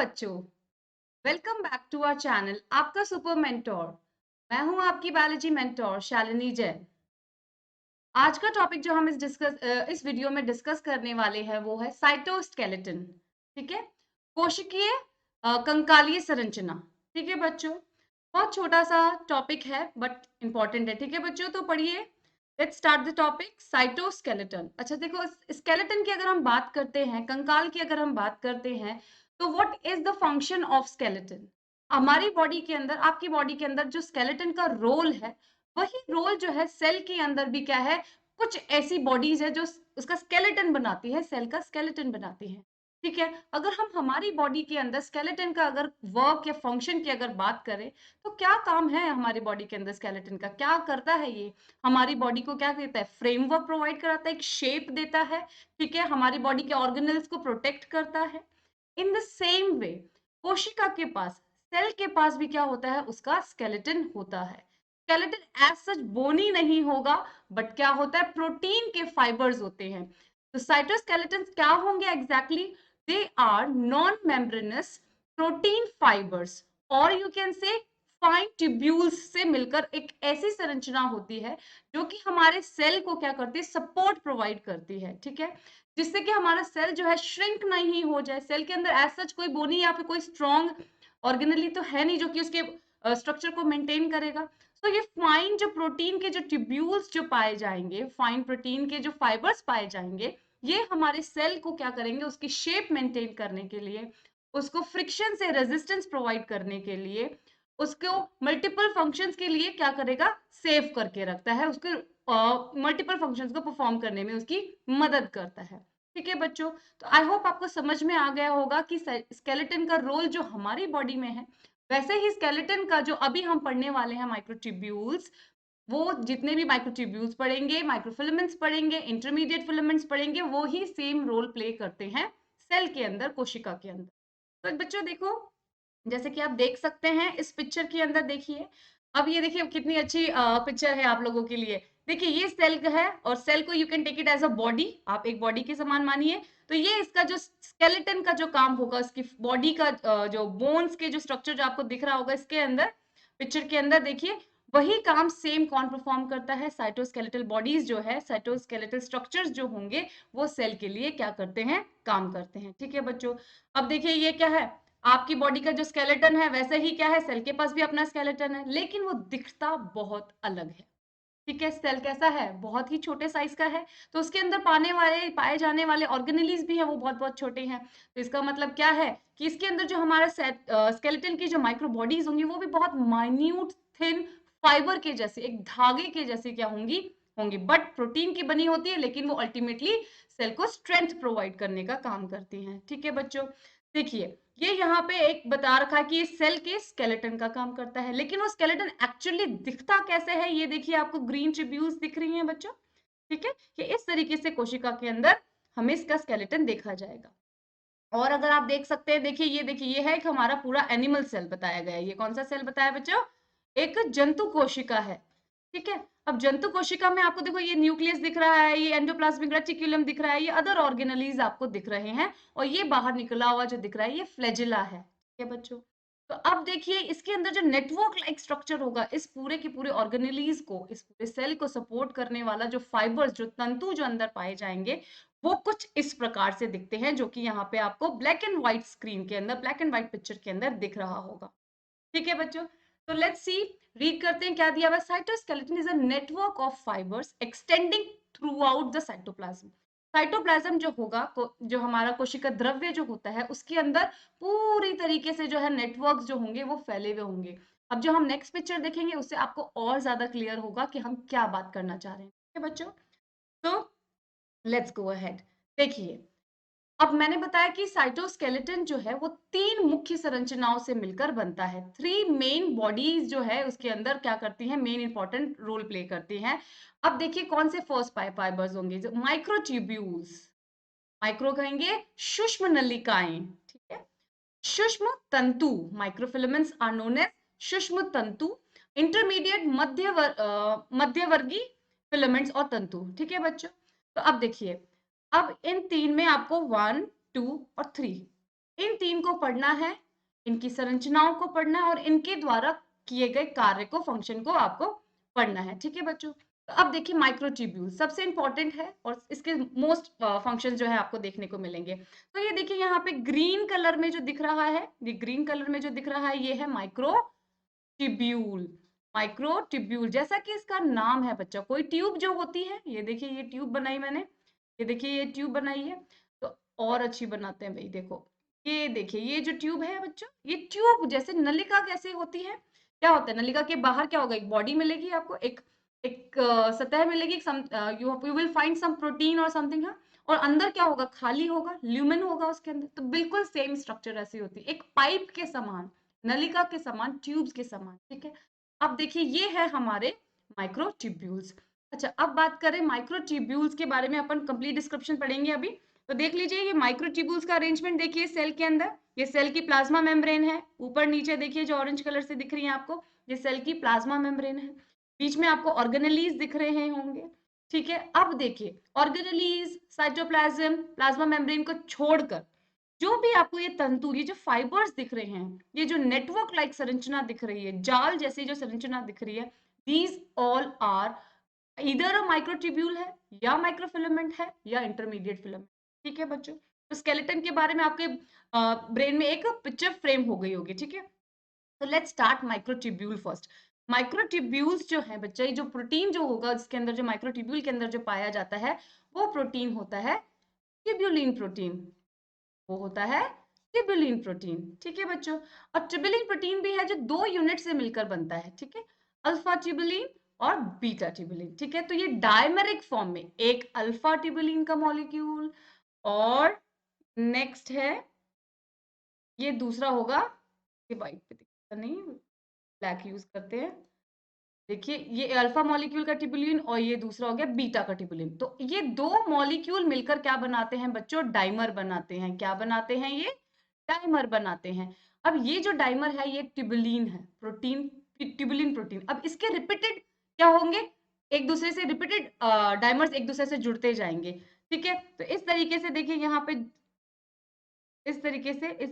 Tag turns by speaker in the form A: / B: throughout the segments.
A: बच्चों, welcome back to our channel आपका super mentor. मैं हूं आपकी बायोलॉजी मेंटोर शालिनी जैन। आज का टॉपिक जो हम इस वीडियो में डिस्कस करने वाले हैं वो है साइटोस्केलेटन। ठीक है, कोशिकीय कंकालीय संरचना। ठीक है बच्चों, बहुत छोटा सा टॉपिक है बट इंपॉर्टेंट है। ठीक है बच्चों, तो पढ़िए। Let's start the topic cytoskeleton. अच्छा देखो, स्केलेटन की अगर हम बात करते हैं, कंकाल की अगर हम बात करते हैं, तो what is the function of skeleton. हमारी बॉडी के अंदर, आपकी बॉडी के अंदर जो स्केलेटन का रोल है, वही रोल जो है सेल के अंदर भी क्या है, कुछ ऐसी बॉडीज है जो उसका स्केलेटन बनाती है, सेल का स्केलेटन बनाती है। ठीक है, अगर हम हमारी बॉडी के अंदर स्केलेटन का अगर वर्क या फंक्शन की अगर बात करें, तो क्या काम है हमारी बॉडी के अंदर स्केलेटन का, क्या करता है ये। हमारी बॉडी को क्या देता है, फ्रेमवर्क प्रोवाइड कराता है, एक शेप देता है। ठीक है, हमारी बॉडी के ऑर्गेनल्स को प्रोटेक्ट करता है। इन द सेम वे कोशिका के पास, सेल के पास भी क्या होता है, उसका स्केलेटन होता है। स्केलेटन एज सच बोनी नहीं होगा, बट क्या होता है, प्रोटीन के फाइबर्स होते हैं। तो साइटोस्केलेटन क्या होंगे exactly, they are non membranous protein fibres, और you can say fine tubules से मिलकर एक ऐसी संरचना होती है जो कि हमारे सेल को क्या करती है, सपोर्ट प्रोवाइड करती है। ठीक है, जिससे कि हमारा सेल जो है श्रिंक नहीं हो जाए। सेल के अंदर एज सच कोई बोनी या फिर कोई स्ट्रॉन्ग ऑर्गेनली तो है नहीं जो कि उसके स्ट्रक्चर को मेंटेन करेगा। तो ये फाइन जो प्रोटीन के जो ट्यूब्यूल्स जो पाए जाएंगे, फाइन प्रोटीन के जो फाइबर्स पाए जाएंगे, ये हमारे सेल को क्या करेंगे, उसकी शेप मेंटेन करने के लिए, उसको फ्रिक्शन से रेजिस्टेंस प्रोवाइड करने के लिए, उसको मल्टीपल फंक्शंस के लिए क्या करेगा, सेव करके रखता है, उसके मल्टीपल फंक्शंस को परफॉर्म करने में उसकी मदद करता है। ठीक है बच्चों, तो आई होप आपको समझ में आ गया होगा कि स्केलेटन का रोल जो हमारी बॉडी में है, वैसे ही स्केलेटन का जो अभी हम पढ़ने वाले हैं माइक्रोट्यूब्यूल्स, वो जितने भी माइक्रोट्यूब्यूल्स पढ़ेंगे, माइक्रोफिलामेंट्स पढ़ेंगे, इंटरमीडिएट फिलामेंट्स पढ़ेंगे, वो ही सेम रोल प्ले करते हैं सेल के अंदर, कोशिका के अंदर। तो बच्चों देखो, जैसे कि आप देख सकते हैं इस पिक्चर के अंदर, देखिए अब ये देखिए कितनी अच्छी पिक्चर है आप लोगों के लिए। देखिए ये सेल है, और सेल को you can take it as a body, आप एक बॉडी के समान मानिए। तो ये इसका जो स्केलेटन का जो काम होगा, इसकी बॉडी का जो बोन्स के जो स्ट्रक्चर जो आपको दिख रहा होगा इसके अंदर, पिक्चर के अंदर देखिए, वही काम सेम कौन परफॉर्म करता है, साइटोस्केलेटल बॉडीज जो है, साइटोस्केलेटल स्ट्रक्चर्स जो होंगे, वो सेल के लिए क्या करते हैं, काम करते हैं। ठीक है बच्चों, अब देखिए ये क्या है, आपकी बॉडी का जो स्केलेटन है, वैसे ही क्या है, सेल के पास भी अपना स्केलेटन है, लेकिन वो दिखता बहुत अलग है। ठीक है, सेल कैसा है, बहुत ही छोटे साइज का है, तो उसके अंदर पाए जाने वाले ऑर्गेनेलिज भी हैं, वो बहुत बहुत छोटे हैं। तो इसका मतलब क्या है कि इसके अंदर जो हमारा स्केलेटन की जो माइक्रो बॉडीज होंगी, वो भी बहुत माइन्यूट थिन फाइबर के जैसे, एक धागे के जैसे क्या होंगी, होंगी, बट प्रोटीन की बनी होती है, लेकिन वो अल्टीमेटली सेल को स्ट्रेंथ प्रोवाइड करने का काम करती हैं। ठीक है बच्चों, देखिए ये यहाँ पे एक बता रखा है कि ये सेल के स्केलेटन का काम करता है, लेकिन वो स्केलेटन एक्चुअली दिखता कैसे है, ये देखिए आपको ग्रीन ट्यूब्यूल्स दिख रही हैं बच्चों। ठीक है, कि इस तरीके से कोशिका के अंदर हमें इसका स्केलेटन देखा जाएगा। और अगर आप देख सकते हैं, देखिए ये है कि हमारा पूरा एनिमल सेल बताया गया है। ये कौन सा सेल बताया बच्चों, एक जंतु कोशिका है। ठीक है, अब जंतु कोशिका में आपको देखो ये न्यूक्लियस दिख रहा है, ये एंडोप्लाज्मिक रेटिकुलम दिख रहा है, ये अदर ऑर्गेनेलीज आपको दिख रहे हैं, और ये बाहर निकला हुआ जो दिख रहा है, ये फ्लैजिला है। ठीक है बच्चों, तो अब देखिए इसके अंदर जो नेटवर्क लाइक स्ट्रक्चर होगा, इस पूरे के पूरे ऑर्गेनेलीज को, इस पूरे सेल को सपोर्ट करने वाला जो फाइबर्स, जो तंतु जो अंदर पाए जाएंगे, वो कुछ इस प्रकार से दिखते हैं, जो कि यहाँ पे आपको ब्लैक एंड व्हाइट स्क्रीन के अंदर, ब्लैक एंड व्हाइट पिक्चर के अंदर दिख रहा होगा। ठीक है बच्चों, तो लेट्स सी, रीड करते हैं क्या दिया हुआ है। Cytoskeleton is a network of fibres extending throughout the cytoplasm. Cytoplasm जो होगा, जो हमारा कोशिका द्रव्य जो होता है, उसके अंदर पूरी तरीके से जो है नेटवर्क जो होंगे वो फैले हुए होंगे। अब जो हम नेक्स्ट पिक्चर देखेंगे, उससे आपको और ज्यादा क्लियर होगा कि हम क्या बात करना चाह रहे हैं। ठीक है बच्चों, तो लेट्स गो अहेड। देखिए, अब मैंने बताया कि साइटोस्केलेटन जो है वो तीन मुख्य संरचनाओं से मिलकर बनता है। थ्री मेन बॉडीज जो है उसके अंदर क्या करती हैं, मेन इंपॉर्टेंट रोल प्ले करती हैं। अब देखिए कौन से फर्स्ट फाइबर्स होंगे, जो माइक्रोट्यूब्यूल्स, माइक्रो कहेंगे सूक्ष्म नलिकाएं। ठीक है, सूक्ष्म तंतु, माइक्रोफिलामेंट्स आर नोन एज सूक्ष्म तंतु, इंटरमीडिएट मध्यवर्गीय फिलामेंट्स और तंतु। ठीक है बच्चों, तो अब देखिए, अब इन तीन में आपको 1, 2 और 3, इन 3 को पढ़ना है, इनकी संरचनाओं को पढ़ना है और इनके द्वारा किए गए कार्य को, फंक्शन को आपको पढ़ना है। ठीक है बच्चों। तो अब देखिए माइक्रोट्यूब्यूल सबसे इंपॉर्टेंट है और इसके मोस्ट फंक्शन जो है आपको देखने को मिलेंगे। तो ये देखिए यहाँ पे ग्रीन कलर में जो दिख रहा है, ये ग्रीन कलर में जो दिख रहा है ये है माइक्रोट्यूब्यूल। माइक्रोट्यूब्यूल जैसा कि इसका नाम है बच्चा, कोई ट्यूब जो होती है, ये देखिए ये ट्यूब बनाई मैंने, ये देखिए ये ट्यूब बनाई है। तो और अच्छी बनाते हैं भाई, देखो ये देखिए ये जो ट्यूब है बच्चों, ये ट्यूब जैसे नलिका कैसे होती है, क्या होता है नलिका के बाहर क्या होगा, एक बॉडी मिलेगी आपको, एक एक सतह मिलेगी, you will find some protein और समथिंग है, और अंदर क्या होगा, खाली होगा, ल्यूमेन होगा उसके अंदर। तो बिल्कुल सेम स्ट्रक्चर ऐसी होती है, एक पाइप के समान, नलिका के समान, ट्यूब्स के समान। ठीक है। अब देखिए ये है हमारे माइक्रोट्यूब्यूल्स। अच्छा अब बात करें माइक्रोट्यूब्यूल्स के बारे में, अपन कंप्लीट डिस्क्रिप्शन पढ़ेंगे अभी। तो देख लीजिए ये माइक्रोट्यूब्यूल्स का अरेंजमेंट देखिए सेल के अंदर, ये सेल की प्लाज्मा मेम्ब्रेन है, ऊपर नीचे देखिए जो ऑरेंज कलर से दिख रही है आपको, ये सेल की प्लाज्मा मेम्ब्रेन है, बीच में आपको ऑर्गेनेलीज दिख रहे होंगे। ठीक है। अब देखिए ऑर्गेनेलीज, साइटोप्लाज्म, प्लाज्मा मेम्ब्रेन को छोड़कर जो भी आपको ये तंतु, ये जो फाइबर्स दिख रहे हैं, ये जो नेटवर्क लाइक संरचना दिख रही है, जाल जैसी जो संरचना दिख रही है, दीज ऑल आर इधर अ माइक्रोट्यूब्यूल है, या माइक्रोफिलामेंट है, या इंटरमीडिएट फिलामेंट। ठीक है बच्चों। तो स्केलेटन के बारे में आपके ब्रेन में एक पिक्चर फ्रेम हो गई होगी। ठीक है। तो let's start microtubule first. Microtubules जो है बच्चा, ये जो प्रोटीन जो होगा इसके अंदर, जो माइक्रोट्यूब्यूल के अंदर जो पाया जाता है, वो प्रोटीन होता है ट्यूब्यूलिन प्रोटीन, वो होता है ट्यूब्यूलिन प्रोटीन। ठीक है बच्चों। और ट्यूब्यूलिन प्रोटीन भी है जो 2 यूनिट से मिलकर बनता है। ठीक है। अल्फा ट्यूब्यूलिन और बीटा ट्यूब्यूलिन। ठीक है। तो ये डायमेरिक फॉर्म में एक अल्फा ट्यूब्यूलिन का मॉलिक्यूल, और नेक्स्ट है ये दूसरा होगा, ये व्हाइट पे दिखता नहीं, ब्लैक यूज करते हैं। देखिए ये अल्फा मॉलिक्यूल का ट्यूबुलिन और ये दूसरा हो गया बीटा का ट्यूबुलिन। तो ये 2 मॉलिक्यूल मिलकर क्या बनाते हैं बच्चों, डाइमर बनाते हैं। क्या बनाते हैं ये, डाइमर बनाते हैं। अब ये जो डाइमर है ये ट्यूबुलिन है, प्रोटीन, ट्यूबुलिन प्रोटीन। अब इसके रिपीटेड क्या होंगे, एक दूसरे से रिपीटेड डाइमर्स एक दूसरे से जुड़ते जाएंगे। ठीक है। तो इस तरीके से देखिए यहाँ पे इस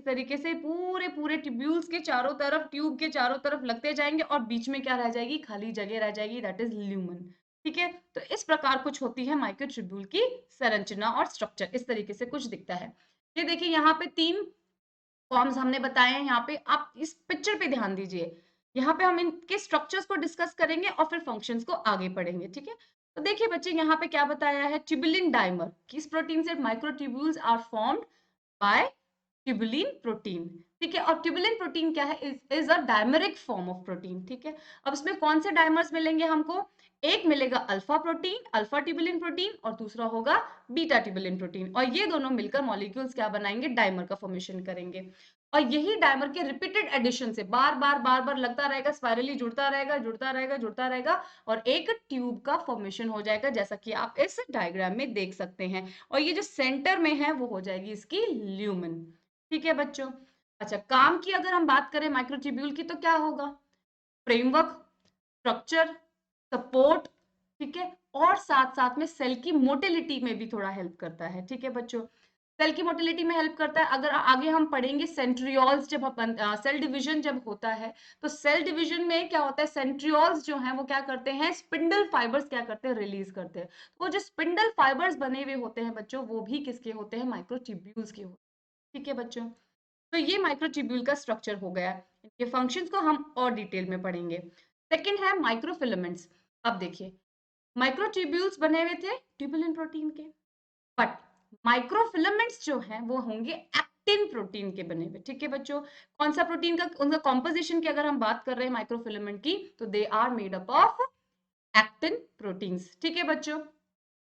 A: तरीके से पूरे पूरे ट्यूब्यूल्स के चारों तरफ, ट्यूब के चारों तरफ लगते जाएंगे और बीच में क्या रह जाएगी, खाली जगह रह जाएगी, दैट इज ल्यूमन। ठीक है। तो इस प्रकार कुछ होती है माइक्रोट्यूब्यूल की संरचना और स्ट्रक्चर, इस तरीके से कुछ दिखता है। ये देखिए यहाँ पे 3 फॉर्म्स हमने बताए हैं। यहाँ पे आप इस पिक्चर पे ध्यान दीजिए, यहाँ पे हम इनके स्ट्रक्चर्स को डिस्कस करेंगे और फिर फंक्शंस को आगे पढ़ेंगे। ठीक है। तो देखिए बच्चे यहाँ पे क्या बताया है, ट्यूबुलिन डाइमर, किस प्रोटीन से microtubules are formed by tubulin protein. ठीक है। और ट्यूबुलिन प्रोटीन क्या है, is a dimeric form of protein. ठीक है। अब इसमें कौन से डाइमर्स मिलेंगे हमको, एक मिलेगा alpha protein, alpha tubulin protein, और दूसरा होगा बीटा ट्यूबुलिन प्रोटीन, और ये दोनों मिलकर मॉलिक्यूल्स क्या बनाएंगे, डाइमर का फॉर्मेशन करेंगे। और यही डाइमर के रिपीटेड एडिशन से बार बार लगता रहेगा, स्पाइरली जुड़ता रहेगा, जुड़ता रहेगा, जुड़ता रहेगा, और एक ट्यूब का फॉर्मेशन हो जाएगा, जैसा कि आप इस डायग्राम में देख सकते हैं। और ये जो सेंटर में है वो हो जाएगी इसकी ल्यूमेन। ठीक है बच्चों। अच्छा काम की अगर हम बात करें माइक्रोट्यूब्यूल की, तो क्या होगा, फ्रेमवर्क, स्ट्रक्चर, सपोर्ट। ठीक है। और साथ साथ में सेल की मोटिलिटी में भी थोड़ा हेल्प करता है। ठीक है बच्चों। सेल की मोटिलिटी में हेल्प करता है। अगर आगे हम पढ़ेंगे सेंट्रियोल्स, जब अपन सेल डिवीजन जब होता है, तो सेल डिवीजन में क्या होता है, सेंट्रियोल्स जो हैं वो क्या करते हैं, स्पिंडल फाइबर्स क्या करते हैं, रिलीज करते हैं। वो जो स्पिंडल फाइबर्स बने हुए होते हैं बच्चों, वो भी किसके होते हैं, माइक्रोट्यूब्यूल्स के होते हैं। ठीक है बच्चों। तो ये माइक्रोट्यूब्यूल का स्ट्रक्चर हो गया। इनके फंक्शंस को हम और डिटेल में पढ़ेंगे। सेकंड है माइक्रोफिलामेंट्स। अब देखिए माइक्रोट्यूब्यूल्स बने हुए थे ट्यूबुलिन प्रोटीन के, बट माइक्रोफिलामेंट्स जो हैं वो होंगे एक्टिन प्रोटीन के बने हुए। ठीक है बच्चों। कौन सा प्रोटीन का, उनका कॉम्पोजिशन की अगर हम बात कर रहे हैं माइक्रोफिलामेंट की, तो they are made up of actin proteins. ठीक है बच्चों।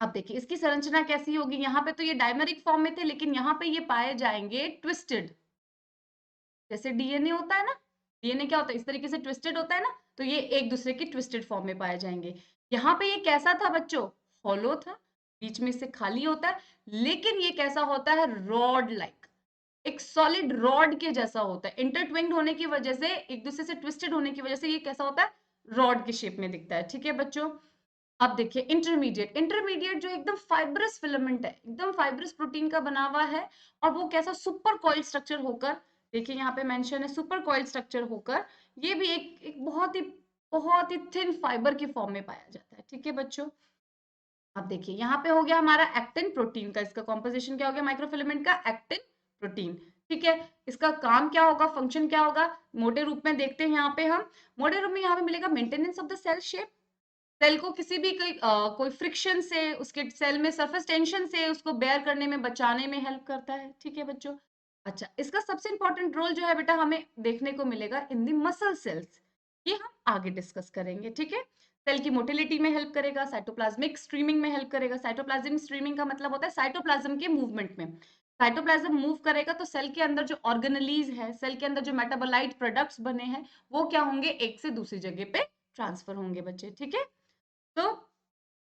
A: अब देखिए इसकी संरचना कैसी होगी, यहाँ पे तो ये डायमेरिक फॉर्म में थे, लेकिन यहाँ पे ये पाए जाएंगे ट्विस्टेड, जैसे डीएनए होता है ना, डीएनए क्या होता है, इस तरीके से ट्विस्टेड होता है ना, तो ये एक दूसरे की ट्विस्टेड फॉर्म में पाए जाएंगे। यहाँ पे ये कैसा था बच्चों, हॉलो था, बीच में से खाली होता है, लेकिन ये कैसा होता है, रॉड लाइक, एक सॉलिड रॉड के जैसा होता है। इंटरट्विंग्ड होने की वजह से, एक दूसरे से ट्विस्टेड होने की वजह से ये कैसा होता है, रॉड के शेप में दिखता है। ठीक है बच्चों। अब देखिए इंटरमीडिएट, इंटरमीडिएट जो एकदम फाइब्रस फिलामेंट है, एकदम फाइब्रस प्रोटीन का बना हुआ है, और वो कैसा सुपर कॉइल स्ट्रक्चर होकर, देखिए यहाँ पे मेंशन है सुपर कॉइल स्ट्रक्चर होकर, ये भी एक बहुत ही थिन फाइबर की फॉर्म में पाया जाता है। ठीक है बच्चों, अब देखिए यहाँ पे हो गया हमारा एक्टिन प्रोटीन का, इसका कॉम्पोजिशन क्या हो गया माइक्रोफिलामेंट का, एक्टिन प्रोटीन। ठीक है, इसका काम क्या होगा, फंक्शन क्या होगा, मोटे रूप में देखते हैं यहाँ पे हम। मोटे रूप में यहाँ पे मिलेगा maintenance of the cell shape, cell को किसी भी कोई फ्रिक्शन से, उसके सेल में सरफेस टेंशन से उसको बेयर करने में, बचाने में हेल्प करता है। ठीक है बच्चों, अच्छा इसका सबसे इंपॉर्टेंट रोल जो है बेटा हमें देखने को मिलेगा इन दी मसल सेल्स, ये हम आगे डिस्कस करेंगे। ठीक है, सेल की मोटिलिटी में हेल्प करेगा, साइटोप्लाज्मिक स्ट्रीमिंग में हेल्प करेगा। साइटोप्लाज्मिक स्ट्रीमिंग का मतलब होता है साइटोप्लाज्म के मूवमेंट में, साइटोप्लाज्म मूव करेगा तो सेल के अंदर जो ऑर्गेनेलीज है, सेल के अंदर जो मेटाबोलाइट प्रोडक्ट्स बने हैं, वो क्या होंगे, एक से दूसरी जगह पे ट्रांसफर होंगे बच्चे। ठीक है, तो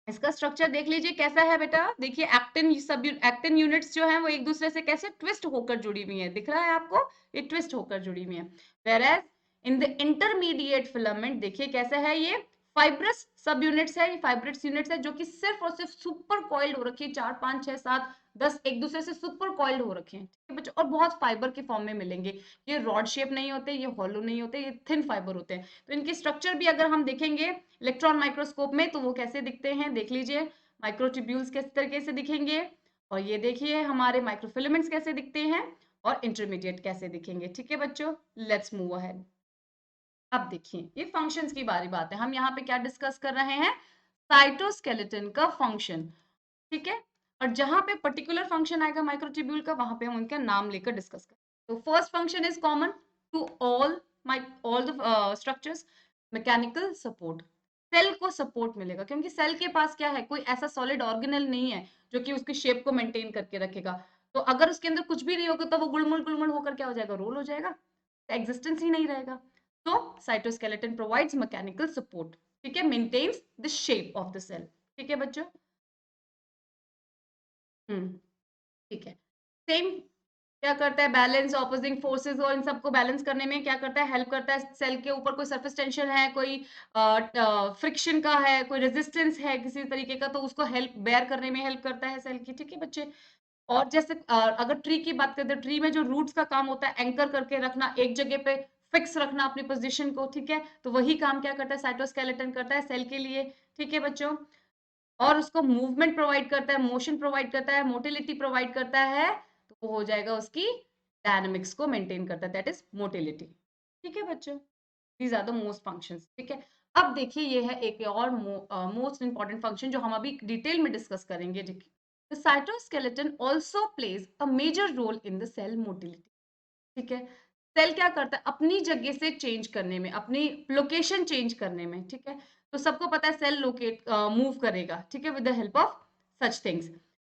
A: इसका स्ट्रक्चर देख लीजिए कैसा है बेटा, देखिए एक्टिन सब एक्टिन यूनिट्स जो हैं वो एक दूसरे से कैसे ट्विस्ट होकर जुड़ी हुई है, दिख रहा है आपको, ये ट्विस्ट होकर जुड़ी हुई है। Whereas in the intermediate filament देखिए कैसा है, ये फाइब्रस सब यूनिट्स है, ये फाइब्रस यूनिट्स है जो कि सिर्फ और सिर्फ सुपर कॉइल्ड हो रखी है, 4 5 6 7 10 एक दूसरे से सुपर कॉइल्ड हो रखे हैं। ठीक है बच्चों, और बहुत फाइबर के फॉर्म में मिलेंगे, ये रॉड शेप नहीं होते, ये हॉलो नहीं होते, ये थिन फाइबर होते हैं। तो इनकी स्ट्रक्चर भी अगर हम देखेंगे इलेक्ट्रॉन माइक्रोस्कोप में तो वो कैसे दिखते हैं, देख लीजिए माइक्रोट्यूब्यूल्स किस तरीके से दिखेंगे, और ये देखिए हमारे माइक्रोफिलामेंट्स कैसे दिखते हैं, और इंटरमीडिएट कैसे दिखेंगे। ठीक है बच्चों, लेट्स मूव अहेड। अब देखिए ये फंक्शंस की बारी बात है, हम यहाँ पे क्या डिस्कस कर रहे हैं, साइटोस्केलेटन का फंक्शन। ठीक है, और जहां पे पर्टिकुलर फंक्शन आएगा माइक्रोट्यूब्यूल का, वहां पे हम उनका नाम लेकर डिस्कस करें। तो first function is common to all the structures, mechanical support, cell को सपोर्ट मिलेगा, क्योंकि सेल के पास क्या है, कोई ऐसा सॉलिड ऑर्गेनल नहीं है जो कि उसकी शेप को मेंटेन करके रखेगा। तो अगर उसके अंदर कुछ भी नहीं होगा तो वो गुलमुल गुलमुल होकर क्या हो जाएगा, रोल हो जाएगा, एग्जिस्टेंस ही नहीं रहेगा। तो साइटोस्केलेटन प्रोवाइड्स मैकेनिकल सपोर्ट, ठीक है, maintains the shape of the cell. ठीक है बच्चों, ठीक है, सेम क्या करता है, बैलेंस ऑपोजिंग फोर्सेस और इन सबको बैलेंस करने में क्या करता है, हेल्प करता है। सेल के ऊपर कोई सरफेस टेंशन है, कोई फ्रिक्शन का है, कोई रेजिस्टेंस है किसी तरीके का, तो उसको हेल्प बेयर करने में हेल्प करता है सेल की। ठीक है बच्चे, और जैसे अगर ट्री की बात करें तो ट्री में जो रूट्स का काम होता है एंकर करके रखना, एक जगह पे फिक्स रखना अपनी पोजीशन को। ठीक है, तो वही काम क्या करता है साइटोस्केलेटन करता है सेल के लिए। ठीक है बच्चों, और उसको मूवमेंट प्रोवाइड करता है, मोशन प्रोवाइड करता है, मोटिलिटी प्रोवाइड करता है, तो वो हो जाएगा उसकी डायनामिक्स को मेंटेन करता है, दैट इज मोटिलिटी। ठीक है बच्चों, these are the most functions. ठीक है, अब देखिए ये है एक और मोस्ट इंपॉर्टेंट फंक्शन जो हम अभी डिटेल में डिस्कस करेंगे। The cytoskeleton also plays a major role in the cell motility. ठीक है, सेल क्या करता है अपनी जगह से चेंज करने में, अपनी लोकेशन चेंज करने में। ठीक है, तो सबको पता है सेल लोकेट मूव करेगा, ठीक है, with the help of such things.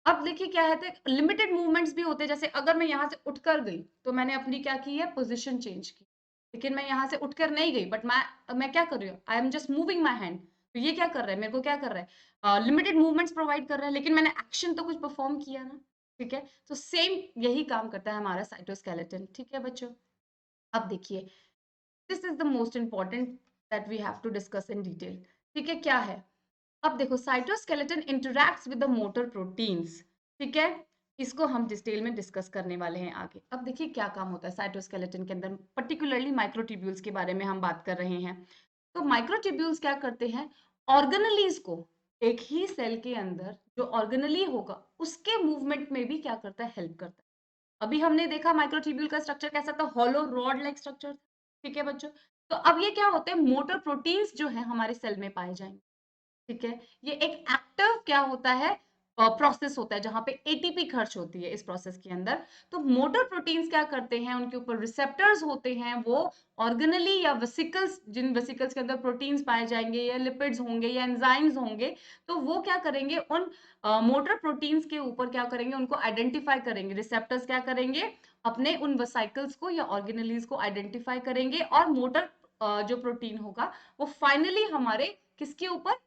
A: अब देखिए क्या है, लिमिटेड मूवमेंट्स भी होते हैं, जैसे अगर मैं यहाँ से उठकर गई तो मैंने अपनी क्या की है, पोजीशन चेंज की, लेकिन मैं यहाँ से उठकर नहीं गई, बट मैं क्या कर रही हूँ, I am just moving my hand. तो ये क्या कर रहा है, मेरे को क्या कर रहा है, लिमिटेड मूवमेंट्स प्रोवाइड कर रहा है, लेकिन मैंने एक्शन तो कुछ परफॉर्म किया ना। ठीक है, तो सेम यही काम करता है हमारा साइटोस्केलेटन। ठीक है बच्चों, अब देखिए this is the most important that we have to discuss in detail. ठीक है, क्या है, अब देखो cytoskeleton interacts with the motor proteins. ठीक है, इसको हम डिटेल में डिस्कस करने वाले हैं आगे। अब देखिए क्या काम होता है साइटोस्केलेटन के अंदर, पर्टिकुलरली माइक्रोट्यूब्यूल्स के बारे में हम बात कर रहे हैं। तो माइक्रोट्यूब्यूल्स क्या करते हैं, ऑर्गेनेलीज को, एक ही सेल के अंदर जो ऑर्गेनेली होगा उसके मूवमेंट में भी क्या करता है, हेल्प करता है। अभी हमने देखा माइक्रोट्यूब्यूल का स्ट्रक्चर कैसा था, हॉलो रॉड लाइक स्ट्रक्चर। ठीक है बच्चों, तो अब ये क्या होते हैं, मोटर प्रोटीन्स जो है हमारे सेल में पाए जाएंगे। ठीक है, ये एक एक्टिव क्या होता है, प्रोसेस होता है जहां पे एटीपी खर्च होती है इस प्रोसेस के अंदर। तो मोटर प्रोटीन्स क्या करते हैं, उनके ऊपर रिसेप्टर्स होते हैं, वो ऑर्गेनली या वेसिकल्स, जिन वेसिकल्स के अंदर प्रोटीन्स पाए जाएंगे या लिपिड्स होंगे या एंजाइम्स होंगे, तो वो क्या करेंगे, उन मोटर प्रोटीन्स के ऊपर क्या करेंगे, उनको आइडेंटिफाई करेंगे। रिसेप्टर्स क्या करेंगे, अपने उन वेसिकल्स को या ऑर्गेनेलीज को आइडेंटिफाई करेंगे, और मोटर जो प्रोटीन होगा वो फाइनली हमारे किसके ऊपर,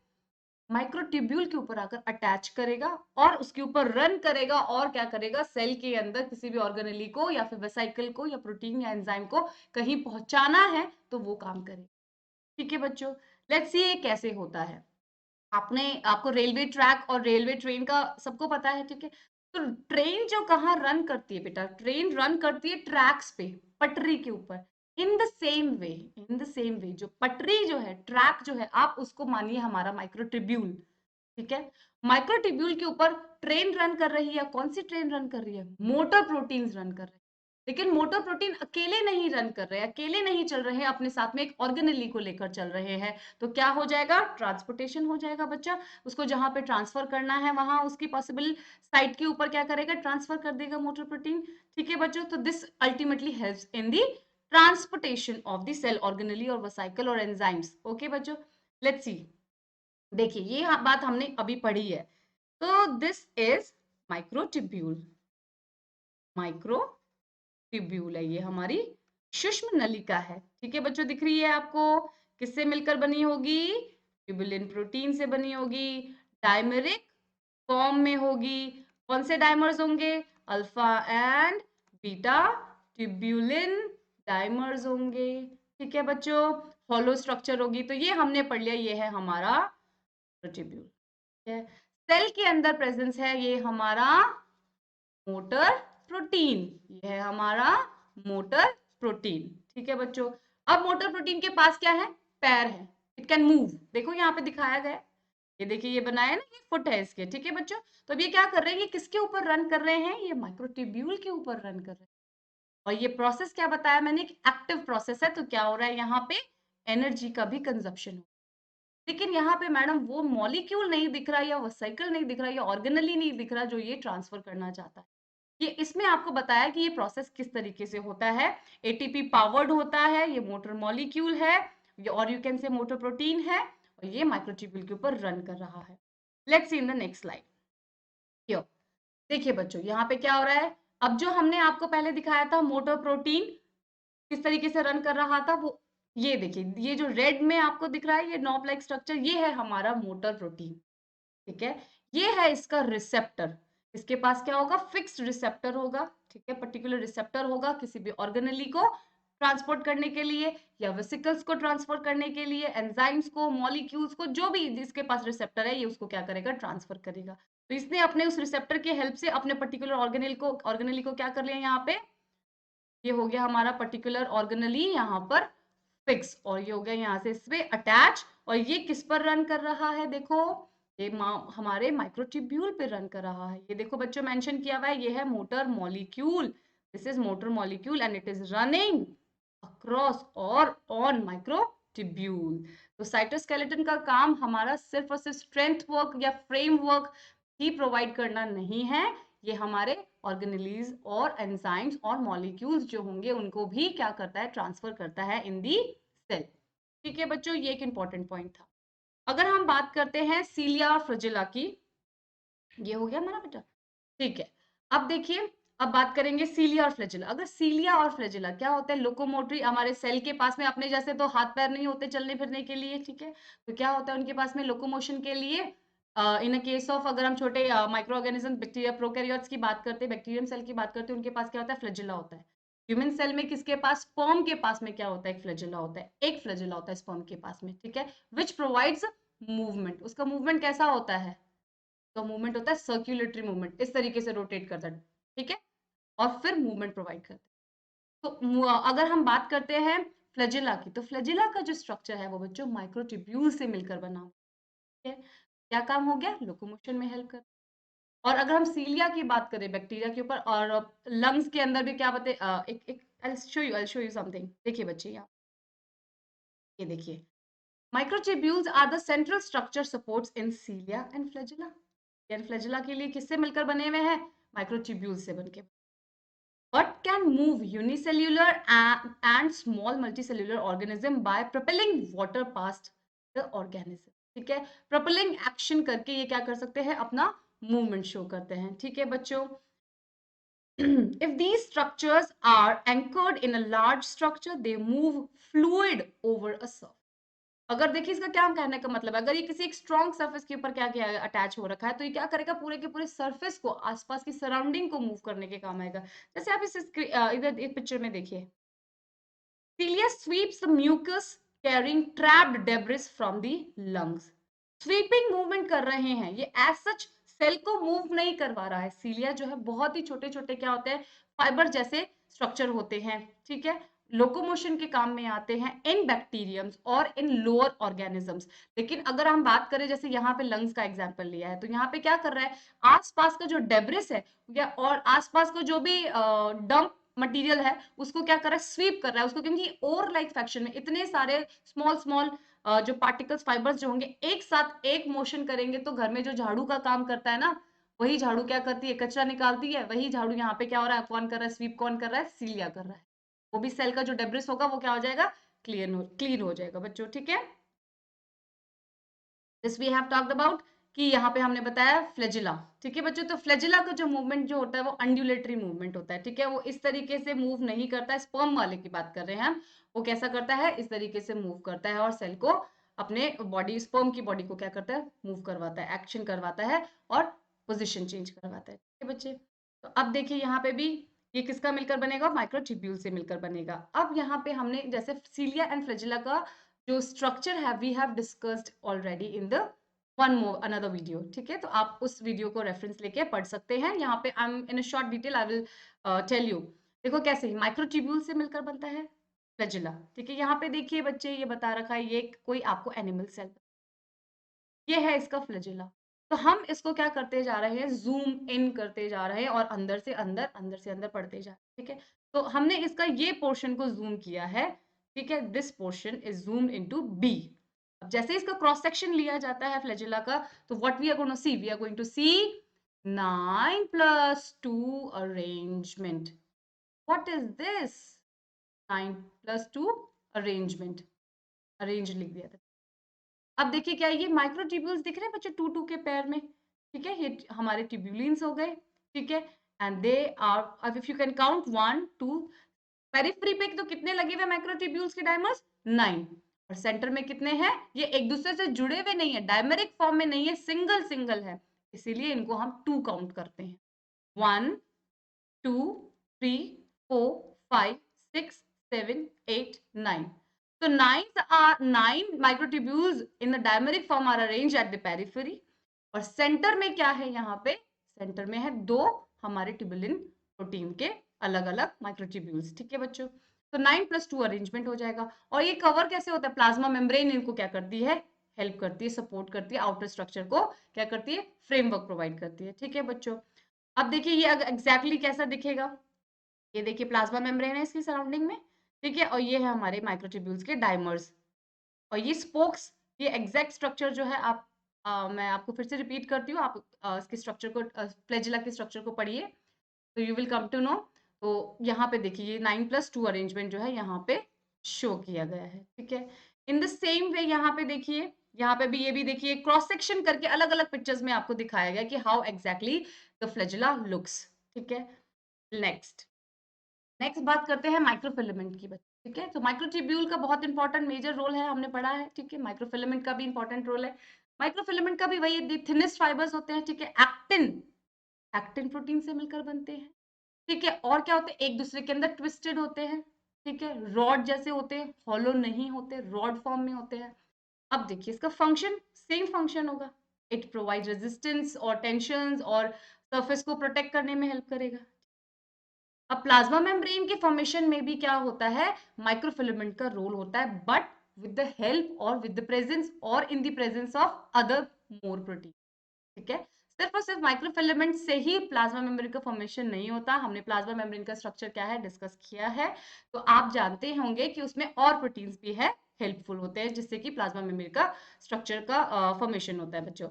A: माइक्रोट्यूब्यूल के ऊपर आकर अटैच करेगा और उसके ऊपर रन करेगा, और क्या करेगा, सेल के अंदर किसी भी ऑर्गेनेली को या फिर वेसाइकल को या प्रोटीन या एंजाइम को कहीं पहुंचाना है तो वो काम करेगा। ठीक है बच्चों, लेट्स सी ये कैसे होता है। आपको रेलवे ट्रैक और रेलवे ट्रेन का सबको पता है, ठीक है। तो ट्रेन जो कहाँ रन करती है बेटा, ट्रेन रन करती है ट्रैक्स पे, पटरी के ऊपर। इन द सेम वे जो पटरी जो है, ट्रैक जो है, आप उसको मानिए हमारा माइक्रोट्यूब्यूल, ठीक है। माइक्रोट्यूब्यूल के ऊपर ट्रेन रन कर रही है, कौन सी ट्रेन रन कर रही है, मोटर प्रोटीन्स रन कर रहे हैं। लेकिन मोटर प्रोटीन अकेले नहीं रन कर रहे हैं, अकेले नहीं चल रहे हैं, अपने साथ में एक ऑर्गेनेली को लेकर चल रहे हैं। तो क्या हो जाएगा, ट्रांसपोर्टेशन हो जाएगा बच्चा। उसको जहां पे ट्रांसफर करना है वहां उसकी पॉसिबल साइट के ऊपर क्या करेगा, ट्रांसफर कर देगा मोटर प्रोटीन, ठीक है बच्चों। तो this ultimately helps in the transportation of the cell organelle और वसाइकल और एंजाइम्स। ओके बच्चों, लेट्स सी। देखिए ये बात हमने अभी पढ़ी है। तो दिस इज माइक्रोट्यूब्यूल, माइक्रोट्यूब्यूल है, ये हमारी सूक्ष्म नलिका है, ठीक है बच्चों। दिख रही है आपको, किससे मिलकर बनी होगी, ट्यूबुलिन प्रोटीन से बनी होगी, डायमेरिक फॉर्म में होगी। कौन से डायमर्स होंगे, alpha and beta tubulin dimers होंगे, ठीक है बच्चों। हॉलो स्ट्रक्चर होगी। तो ये हमने पढ़ लिया, ये है हमारा ट्यूब्यूल, है। सेल के अंदर प्रेजेंस है ये हमारा मोटर प्रोटीन, ये है हमारा मोटर प्रोटीन, ठीक है बच्चों। अब मोटर प्रोटीन के पास क्या है, पैर है, इट कैन मूव। देखो यहाँ पे दिखाया गया है, ये देखिए ये बनाया ना, ये फुट है इसके, ठीक है बच्चों। तो अब ये क्या कर रहे हैं, ये किसके ऊपर रन कर रहे हैं, ये माइक्रोट्यूब्यूल के ऊपर रन कर रहे हैं। और ये प्रोसेस क्या बताया मैंने, एक एक्टिव प्रोसेस है। तो क्या हो रहा है यहाँ पे, एनर्जी का भी कंजप्शन हो। लेकिन यहाँ पे मैडम वो मॉलिक्यूल नहीं दिख रहा, या वो साइकिल नहीं दिख रहा, या ऑर्गेनली नहीं दिख रहा जो ये ट्रांसफर करना चाहता है। ये इसमें आपको बताया कि ये प्रोसेस किस तरीके से होता है। एटीपी पावर्ड होता है, ये मोटर मॉलिक्यूल है, और यू कैन से मोटर प्रोटीन है, और ये माइक्रोट्यूब्यूल के ऊपर रन कर रहा है। Let's see in the next slide. क्यों, देखिए बच्चों यहाँ पे क्या हो रहा है। अब जो हमने आपको पहले दिखाया था मोटर प्रोटीन किस तरीके से रन कर रहा था, वो ये देखिए, ये जो रेड में आपको दिख रहा है, ये नॉब लाइक स्ट्रक्चर, ये है हमारा मोटर प्रोटीन, ठीक है। ये है इसका रिसेप्टर, इसके पास क्या होगा, फिक्स्ड रिसेप्टर होगा, ठीक है। पर्टिकुलर रिसेप्टर होगा किसी भी ऑर्गेनेली को ट्रांसपोर्ट करने के लिए, या वेसिकल्स को ट्रांसफर करने के लिए, एंजाइम्स को, मॉलिक्यूल्स को, जो भी जिसके पास रिसेप्टर है, ये उसको क्या करेगा, ट्रांसफर करेगा। तो इसने अपने उस रिसेप्टर की हेल्प से अपने पर्टिकुलर ऑर्गेनेली को क्या कर लिया, यहाँ पे ये हो गया हमारा पर्टिकुलर ऑर्गेनेली यहाँ पर फिक्स, और ये हो गया यहाँ से इस पे अटैच। और ये किस पर रन कर रहा है, देखो ये हमारे माइक्रोट्यूब्यूल पे रन कर रहा है। ये देखो बच्चों मेंशन किया हुआ है, ये है motor molecule, this is motor molecule and it is running across और ऑन माइक्रोट्यूब्यूल। तो साइटोस्केलेटन का काम हमारा सिर्फ और सिर्फ स्ट्रेंथ वर्क या फ्रेमवर्क ही प्रोवाइड करना नहीं है, ये हमारे ऑर्गेनेलीज और एंजाइम्स और मॉलिक्यूल्स जो होंगे उनको भी क्या करता है, ट्रांसफर करता है इन दी सेल, ठीक है बच्चों। ये एक इंपॉर्टेंट पॉइंट था। अगर हम बात करते हैं सीलिया और फ्लैजेला की, ये हो गया हमारा बेटा, ठीक है। अब देखिए, अब बात करेंगे सीलिया और फ्लैजेला। अगर सीलिया और फ्लैजेला क्या होता है, लोकोमोटरी, हमारे सेल के पास में अपने जैसे तो हाथ पैर नहीं होते चलने फिरने के लिए, ठीक है। तो क्या होता है उनके पास में लोकोमोशन के लिए, इन अ केस ऑफ अगर हम छोटे माइक्रो ऑर्गेनिज्म बैक्टीरिया प्रोकैरियोट्स की बात करते हैं, बैक्टीरियम सेल की बात करते हैं, उनके पास क्या होता है, फ्लैजेला होता है। ह्यूमन सेल में किसके पास, स्पर्म के पास में क्या होता है, एक फ्लैजेला होता है, एक फ्लैजेला होता है स्पर्म के पास में, ठीक है। विच प्रोवाइड्स मूवमेंट, उसका मूवमेंट कैसा होता है, तो मूवमेंट होता है सर्क्यूलेटरी मूवमेंट, इस तरीके से रोटेट करता है, ठीक है, और फिर मूवमेंट प्रोवाइड करता है। तो अगर हम बात करते हैं फ्लैजेला की, तो फ्लैजेला का जो स्ट्रक्चर है वो बच्चों माइक्रोट्यूब्यूल से मिलकर बना हुआ है। क्या काम हो गया, लोकोमोशन में हेल्प कर। और अगर हम सीलिया की बात करें बैक्टीरिया के ऊपर, और लंग्स के अंदर भी क्या बते, एक एक I'll show you something। देखिए बच्चे यहाँ, ये देखिए, microtubules are the central structure supports in cilia and flagella. And flagella के लिए किससे मिलकर बने हुए हैं, माइक्रोट्यूब्यूल से बनके। What can move unicellular and small multicellular organism by propelling water past the organism? ठीक है, propelling action करके ये क्या कर सकते हैं, अपना मूवमेंट शो करते हैं, ठीक है बच्चों। If these structures are anchored in a large structure, they move fluid over a surface. अगर देखिए इसका क्या कहने का मतलब है, अगर ये किसी एक स्ट्रॉन्ग सरफेस के ऊपर क्या किया अटैच हो रखा है, तो ये क्या करेगा, पूरे के पूरे सरफेस को, आसपास की सराउंडिंग को मूव करने के काम आएगा। जैसे आप इस इधर इस पिक्चर में देखिए, cilia sweeps the mucus carrying trapped debris from the lungs। Sweeping movement कर रहे हैं, ये एज सच सेल को मूव नहीं करवा रहा है। सीलिया जो है बहुत ही छोटे छोटे क्या होते हैं, फाइबर जैसे स्ट्रक्चर होते हैं, ठीक है, लोकोमोशन के काम में आते हैं इन बैक्टीरियम्स और इन लोअर ऑर्गेनिजम्स। लेकिन अगर हम बात करें, जैसे यहाँ पे लंग्स का एग्जांपल लिया है, तो यहाँ पे क्या कर रहा है, आसपास का जो डेब्रिस है या और आसपास का जो भी डंप मटेरियल है उसको क्या कर रहा है, स्वीप कर रहा है उसको, क्योंकि ओर लाइक फैक्शन में इतने सारे स्मॉल स्मॉल जो पार्टिकल्स फाइबर्स जो होंगे एक साथ एक मोशन करेंगे, तो घर में जो झाड़ू का काम करता है ना, वही झाड़ू क्या करती है, कचरा निकालती है, वही झाड़ू यहाँ पे क्या हो रहा है, कौन कर रहा है, स्वीप कौन कर रहा है, सीलिया कर रहा है। वो भी सेल का जो डेब्रिस होगा वो क्या हो जाएगा, क्लीन हो जाएगा बच्चों, ठीक है। This we have talked about कि यहाँ पे हमने बताया फ्लैजिला, ठीक है बच्चों। तो फ्लैजिला का जो मूवमेंट जो होता है वो अंडुलेटरी मूवमेंट होता है, ठीक है, वो इस तरीके से मूव नहीं करता है, स्पर्म वाले की बात कर रहे हैं हम। वो कैसा करता है, इस तरीके से मूव करता है और सेल को अपने बॉडी, स्पर्म की बॉडी को क्या करता है, मूव करवाता है, एक्शन करवाता है और पोजिशन चेंज करवाता है, ठीक है बच्चे। तो अब देखिए यहाँ पे भी ये किसका मिलकर बनेगा, माइक्रोट्यूब्यूल से मिलकर बनेगा। अब यहाँ पे हमने जैसे सीलिया एंड फ्लैजिला का जो स्ट्रक्चर है we have discussed already in the one more another video, ठीक है, तो आप उस वीडियो को रेफरेंस लेके पढ़ सकते हैं। यहाँ पे I am in a short detail I will tell you. देखो कैसे माइक्रोट्यूब्यूल से मिलकर बनता है फ्लैजिला, ठीक है। यहाँ पे देखिए बच्चे ये बता रखा है, ये कोई आपको एनिमल सेल, ये है इसका फ्लैजिला। तो हम इसको क्या करते जा रहे हैं, जूम इन करते जा रहे हैं और अंदर से अंदर पढ़ते जा रहे हैं, ठीक है। तो हमने इसका ये पोर्शन को जूम किया है, ठीक है, this portion is zoomed into B. अब जैसे इसका क्रॉस सेक्शन लिया जाता है फ्लैजिला का, तो what we are going to see, we are going to see 9+2 arrangement. What is this, 9+2 arrangement, arrange लिख दिया था। अब देखिए क्या है, ये माइक्रोट्यूब्यूल्स दिख रहे हैं बच्चे, टू टू के पैर में, ठीक है, ये हमारे ट्यूब्यूलिन्स हो गए, ठीक है। एंड दे आर, अब if you can count 1 2, periphery पे तो कितने लगे हुए माइक्रोट्यूब्यूल्स के डायमर्स, 9। और सेंटर में कितने हैं, ये एक दूसरे से जुड़े हुए नहीं है, डायमेरिक फॉर्म में नहीं है, सिंगल सिंगल है, इसीलिए इनको हम 2 काउंट करते हैं, 1 2 3 4 5 6 7 8 9। So nine microtubules in the dimeric form are arranged at the periphery. और सेंटर में क्या है, यहाँ पे सेंटर में है 2 हमारे ट्यूबुलिन प्रोटीन के अलग अलग माइक्रोट्यूब्यूल्स, ठीक है बच्चों। तो 9+2 अरेंजमेंट हो जाएगा। और ये कवर कैसे होता है, प्लाज्मा मेम्ब्रेन इनको क्या करती है, हेल्प करती है, सपोर्ट करती है, आउटर स्ट्रक्चर को क्या करती है, फ्रेमवर्क प्रोवाइड करती है, ठीक है बच्चों। अब देखिए ये एग्जैक्टली कैसा दिखेगा, ये देखिए प्लाज्मा मेम्ब्रेन है इसकी सराउंडिंग में, ठीक है, और ये है हमारे माइक्रोट्यूब्यूल्स के डाइमर्स। और ये स्पोक्स, ये एग्जैक्ट स्ट्रक्चर जो है आप मैं आपको फिर से रिपीट करती हूँ, आप इसके स्ट्रक्चर को, फ्लैजिला के स्ट्रक्चर को पढ़िए, तो you will come to know. तो यहाँ पे देखिए ये 9+2 अरेंजमेंट जो है यहाँ पे शो किया गया है, ठीक है। इन द सेम वे यहाँ पे देखिए, यहाँ पे भी ये भी देखिए क्रॉस सेक्शन करके अलग अलग पिक्चर्स में आपको दिखाया गया कि how exactly the flagella looks, ठीक है। नेक्स्ट नेक्स्ट बात करते हैं माइक्रोफिलामेंट की, ठीक है। तो माइक्रोट्यूब्यूल का बहुत इंपॉर्टेंट मेजर रोल है, हमने पढ़ा है, ठीक है। माइक्रोफिलामेंट का भी इंपॉर्टेंट रोल है। माइक्रोफिलामेंट का भी वही थिनेस्ट फाइबर्स होते हैं, ठीक है, एक्टिन, एक्टिन प्रोटीन से मिलकर बनते हैं, ठीक है। और क्या होते हैं, एक दूसरे के अंदर ट्विस्टेड होते हैं, ठीक है, रॉड जैसे होते हैं, हॉलो नहीं होते, रॉड फॉर्म में होते हैं। अब देखिए इसका फंक्शन सेम फंक्शन होगा, इट प्रोवाइड रेजिस्टेंस और टेंशंस और सरफेस को प्रोटेक्ट करने में हेल्प करेगा। अब प्लाज्मा मेम्ब्रेन के फॉर्मेशन में भी क्या होता है, माइक्रोफिलामेंट का रोल होता है, बट विद द हेल्प और विद द प्रेजेंस और in the presence of other more protein, ठीक है। सिर्फ और सिर्फ माइक्रोफिलामेंट से ही प्लाज्मा मेम्ब्रेन का फॉर्मेशन नहीं होता, हमने प्लाज्मा मेम्ब्रेन का स्ट्रक्चर क्या है डिस्कस किया है, तो आप जानते होंगे कि उसमें और प्रोटीन्स भी है, हेल्पफुल होते हैं, जिससे कि प्लाज्मा मेम्ब्रेन का स्ट्रक्चर का फॉर्मेशन होता है बच्चों,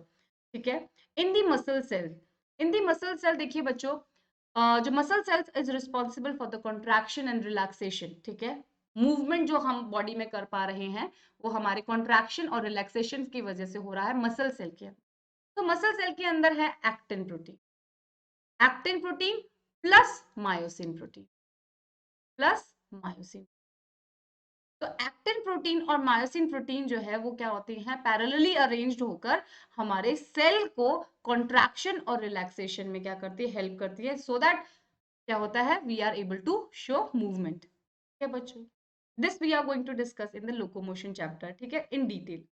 A: ठीक है। इन the muscle cell, in the muscle cell देखिए बच्चों, जो muscle cells is responsible for the contraction and relaxation, ठीक है। मूवमेंट जो हम बॉडी में कर पा रहे हैं वो हमारे कॉन्ट्रैक्शन और रिलैक्सेशन की वजह से हो रहा है मसल सेल के अंदर। तो मसल सेल के अंदर है actin protein, actin protein plus myosin protein, plus myosin. तो एक्टिन प्रोटीन और मायोसिन प्रोटीन जो है वो क्या होते हैं, पैरेलली अरेंज्ड होकर हमारे सेल को कॉन्ट्रैक्शन और रिलैक्सेशन में क्या करती है, हेल्प करती है, सो दैट क्या होता है, we are able to show movement, ठीक है बच्चों। This we are going to discuss in the locomotion chapter, ठीक है, इन डिटेल।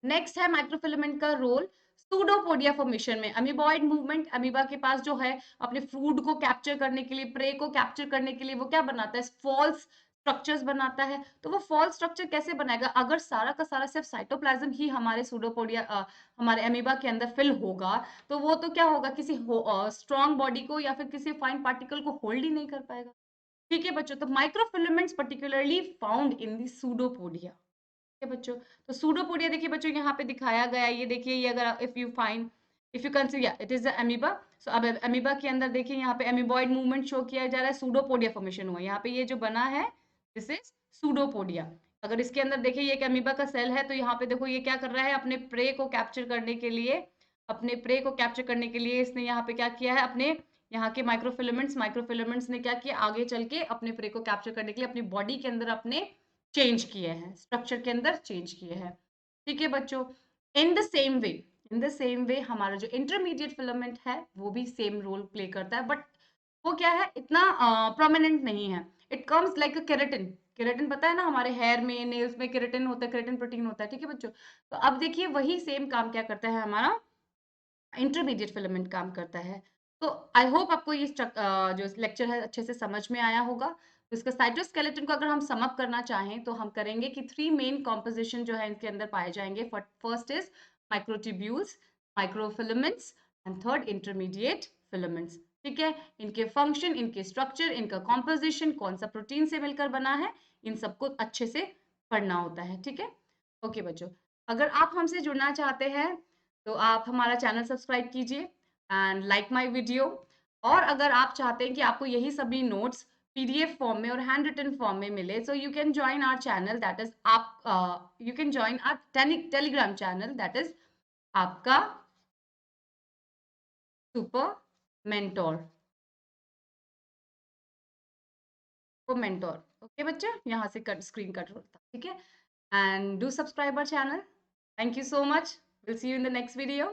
A: नेक्स्ट है माइक्रोफिलामेंट का रोल सूडोपोडिया फॉर्मेशन में। अमीबॉइड मूवमेंट, अमीबा के पास जो है अपने फूड को कैप्चर करने के लिए, प्रे को कैप्चर करने के लिए वो क्या बनाता है, फॉल्स स्ट्रक्चर्स बनाता है। तो वो फॉल्स स्ट्रक्चर कैसे बनाएगा, अगर सारा का सारा सिर्फ साइटोप्लाज्म ही हमारे सूडोपोडिया हमारे अमीबा के अंदर फिल होगा, तो वो तो क्या होगा, किसी स्ट्रॉन्ग बॉडी को या फिर किसी फाइन पार्टिकल को होल्ड ही नहीं कर पाएगा। ठीक है बच्चों, तो microfilaments particularly found in the pseudopodia. है बच्चों, तो सूडोपोडिया देखिए बच्चों यहाँ पे दिखाया गया है, ये देखिए, ये अगर if you consider it is the amoeba. So अब अमीबा के अंदर देखिए यहाँ पे अमीबॉइड मूवमेंट शो किया जा रहा है, सूडोपोडिया फॉर्मेशन हुआ यहाँ पे, ये जो बना है दिस इज सूडोपोडिया। अगर इसके अंदर देखिए ये एक अमीबा का सेल है, तो यहाँ पे देखो ये क्या कर रहा है, अपने प्रे को कैप्चर करने के लिए, अपने प्रे को कैप्चर करने के लिए इसने यहाँ पे क्या किया है, अपने यहाँ के माइक्रोफिलामेंट्स ने क्या किया, आगे चल के अपने प्रे को कैप्चर करने के लिए अपनी बॉडी के अंदर अपने चेंज किए हैं, स्ट्रक्चर के अंदर चेंज किए हैं। ठीक है बच्चों, in the same way, in the same way हमारा जो इंटरमीडिएट फिलामेंट है वो भी सेम रोल प्ले करता है, बट वो क्या है, इतना प्रोमिनेंट नहीं है। It comes like a keratin. Keratin पता है ना, हमारे हेयर में, नेल्स में केराटिन होता है, केराटिन प्रोटीन होता है। ठीक है बच्चों, तो अब देखिए वही सेम काम क्या करता है, हमारा इंटरमीडिएट फिलामेंट काम करता है। तो आई होप आपको ये जो लेक्चर है अच्छे से समझ में आया होगा। तो इसका साइटोस्केलेटन को अगर हम सम अप करना चाहें तो हम करेंगे कि 3 मेन कॉम्पोजिशन जो है इनके अंदर पाए जाएंगे। First is microtubules, microfilaments and third intermediate filaments. ठीक है, इनके फंक्शन, इनके स्ट्रक्चर, इनका कॉम्पोजिशन, कौन सा प्रोटीन से मिलकर बना है, इन सबको अच्छे से पढ़ना होता है। ठीक है, ओके बच्चों, अगर आप हमसे जुड़ना चाहते हैं तो आप हमारा चैनल सब्सक्राइब कीजिए एंड लाइक माय वीडियो। और अगर आप चाहते हैं कि आपको यही सभी नोट्स पीडीएफ फॉर्म में और हैंड रिटन फॉर्म में मिले, so you can join our channel, that is आप you can join our telegram channel, that is आपका सुपर मेंटोर, ओके बच्चे, यहाँ से कट स्क्रीन कट होता, ठीक है, and do subscribe our channel. Thank you so much, will see you in the next video.